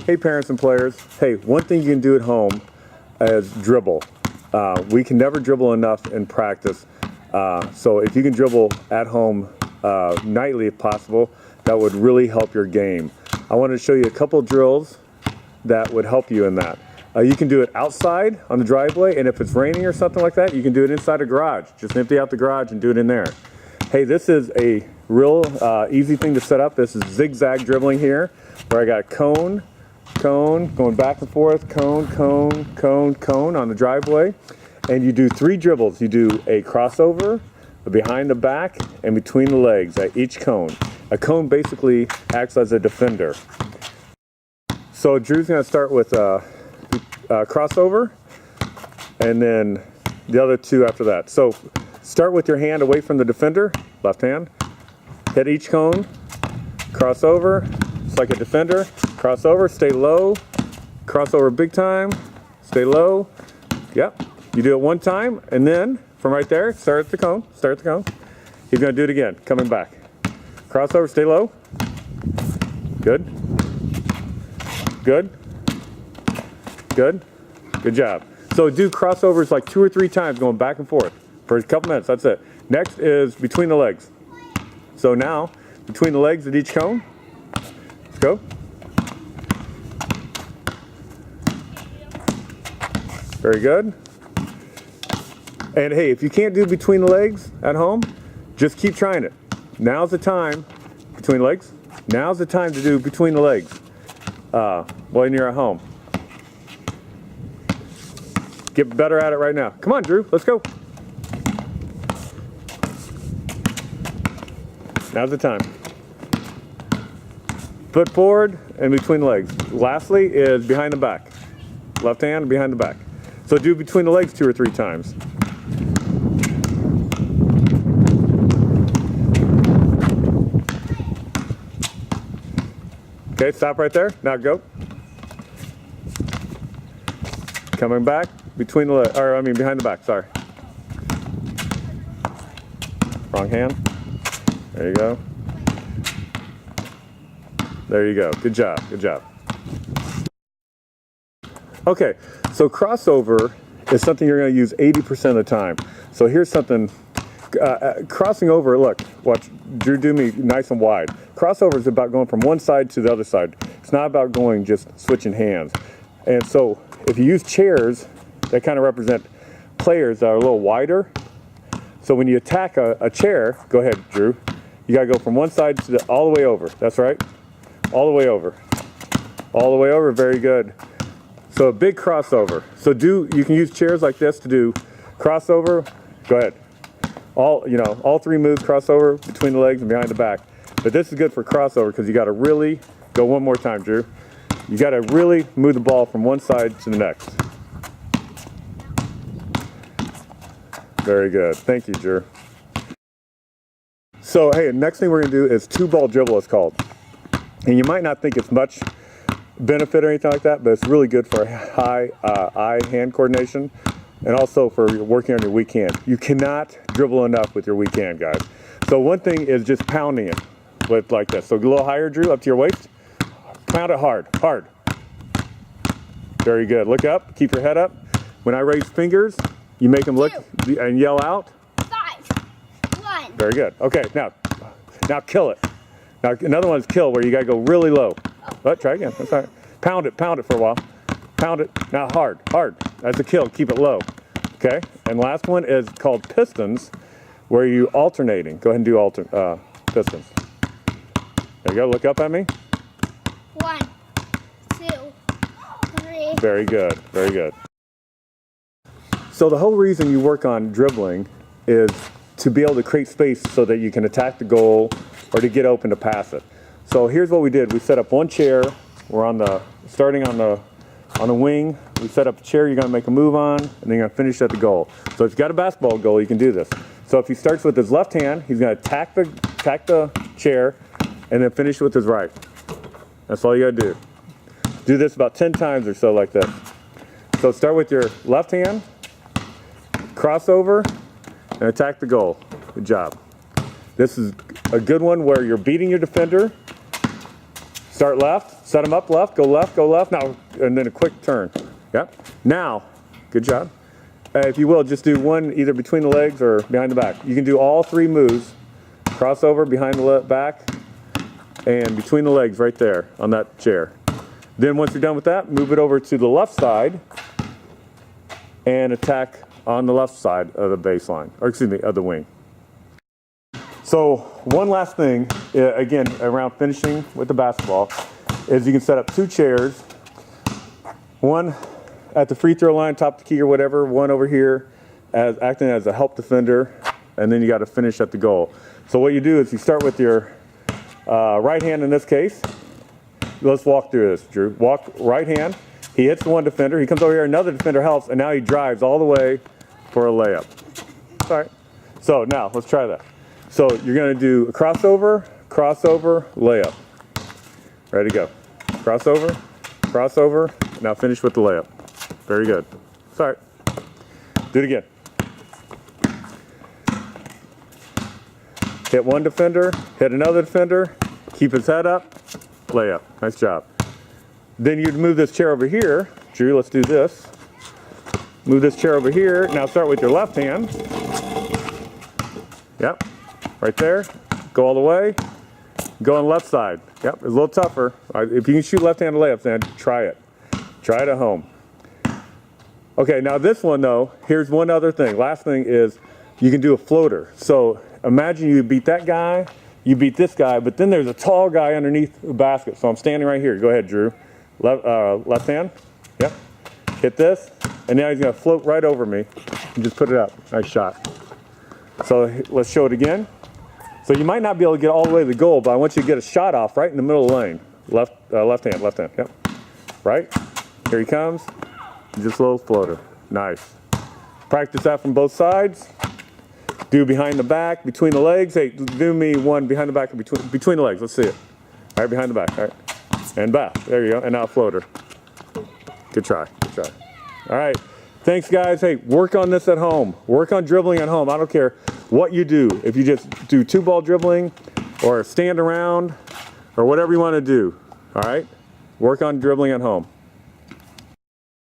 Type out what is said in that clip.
Hey parents and players, hey, one thing you can do at home is dribble. We can never dribble enough in practice. So if you can dribble at home nightly if possible, that would really help your game. I wanted to show you a couple drills that would help you in that. You can do it outside on the driveway, and if it's raining or something like that, you can do it inside a garage. Just empty out the garage and do it in there. Hey, this is a real easy thing to set up. This is zigzag dribbling here, where I got cone, going back and forth, cone on the driveway. And you do 3 dribbles. You do a crossover, a behind the back, and between the legs at each cone. A cone basically acts as a defender. So Drew's gonna start with crossover, and then the other 2 after that. So start with your hand away from the defender, left hand, hit each cone, crossover, it's like a defender, crossover, stay low, crossover big time, stay low, yep. You do it 1 time, and then from right there, start at the cone, He's gonna do it again, coming back. Crossover, stay low, good, good job. So do crossovers like 2 or 3 times going back and forth for a couple minutes, that's it. Next is between the legs. So now, between the legs at each cone, let's go. Very good. And hey, if you can't do between the legs at home, just keep trying it. Now's the time, between the legs, now's the time to do between the legs when you're at home. Get better at it right now. Come on, Drew, let's go. Now's the time. Foot forward and between the legs. Lastly is behind the back. Left hand behind the back. So do between the legs 2 or 3 times. Okay, stop right there. Now go. Coming back between the legs, or I mean behind the back, sorry. Wrong hand. There you go. There you go. Good job. Good job. Okay, so crossover is something you're going to use 80% of the time. So here's something. Crossing over, look, watch Drew do me nice and wide. Crossover is about going from one side to the other side. It's not about going just switching hands. And so if you use chairs, that kind of represent players that are a little wider. So when you attack a chair, go ahead, Drew. You got to go from one side to all the way over. That's right. All the way over. All the way over. Very good. So a big crossover. So you can use chairs like this to do crossover. Go ahead. All 3 moves, crossover between the legs and behind the back. But this is good for crossover because you got to really go one more time, Drew. You got to really move the ball from one side to the next. Very good. Thank you, Drew. So hey, next thing we're going to do is 2-ball dribble, it's called. And you might not think it's much benefit or anything like that, but it's really good for high eye-hand coordination and also for working on your weak hand. You cannot dribble enough with your weak hand, guys. So one thing is just pounding it with like this. So a little higher, Drew, up to your waist. Pound it hard. Very good. Look up, keep your head up. When I raise fingers, you make them look and yell out. 5, 1. Very good. Okay, now kill it. Now another one is kill, where you gotta go really low. Oh, try again. That's all right. Pound it for a while. Pound it. Now hard. That's a kill. Keep it low. Okay. And last one is called pistons, where you alternating. Go ahead and do pistons. There you go. Look up at me. 1, 2, 3. Very good. Very good. So the whole reason you work on dribbling is to be able to create space so that you can attack the goal or to get open to pass it. So here's what we did. We set up one chair. We're starting on the wing. We set up a chair you're going to make a move on, and then you're going to finish at the goal. So if you've got a basketball goal, you can do this. So if he starts with his left hand, he's going to attack the chair and then finish with his right. That's all you got to do. Do this about 10 times or so like this. So start with your left hand, crossover, and attack the goal. Good job. This is a good one where you're beating your defender. Start left, set them up left, go left, now, and then a quick turn. Yep. Now, good job. If you will, just do one either between the legs or behind the back. You can do all 3 moves. Crossover, behind the back, and between the legs right there on that chair. Then once you're done with that, move it over to the left side and attack on the left side of the baseline, or excuse me, of the wing. So one last thing, again, around finishing with the basketball, is you can set up 2 chairs, one at the free throw line, top of the key or whatever, one over here as acting as a help defender, and then you got to finish at the goal. So what you do is you start with your right hand in this case. Let's walk through this, Drew. Walk right hand. He hits the one defender. He comes over here. Another defender helps, and now he drives all the way for a layup. All right. So now let's try that. So you're going to do a crossover, crossover, layup. Ready to go. Crossover, crossover. Now finish with the layup. Very good. Sorry. Do it again. Hit one defender, hit another defender, keep his head up, layup. Nice job. Then you'd move this chair over here. Drew, let's do this. Move this chair over here. Now start with your left hand. Yep, right there. Go all the way. Go on the left side. Yep, it's a little tougher. If you can shoot left-handed layups, then try it. Try it at home. Okay, now this one though, here's one other thing. Last thing is you can do a floater. So imagine you beat that guy, you beat this guy, but then there's a tall guy underneath the basket. So I'm standing right here. Go ahead, Drew. Left hand. Yep. Hit this, and now he's going to float right over me and just put it up. Nice shot. So let's show it again. So you might not be able to get all the way to the goal, but I want you to get a shot off right in the middle of the lane. Left hand. Yep. Right. Here he comes. Just a little floater. Nice. Practice that from both sides. Do behind the back, between the legs. Hey, do me one behind the back and between the legs. Let's see it. All right, behind the back. All right. And back. There you go. And now floater. Good try. Good try. All right. Thanks, guys. Hey, work on this at home. Work on dribbling at home. I don't care what you do. If you just do 2-ball dribbling or stand around or whatever you want to do. All right. Work on dribbling at home.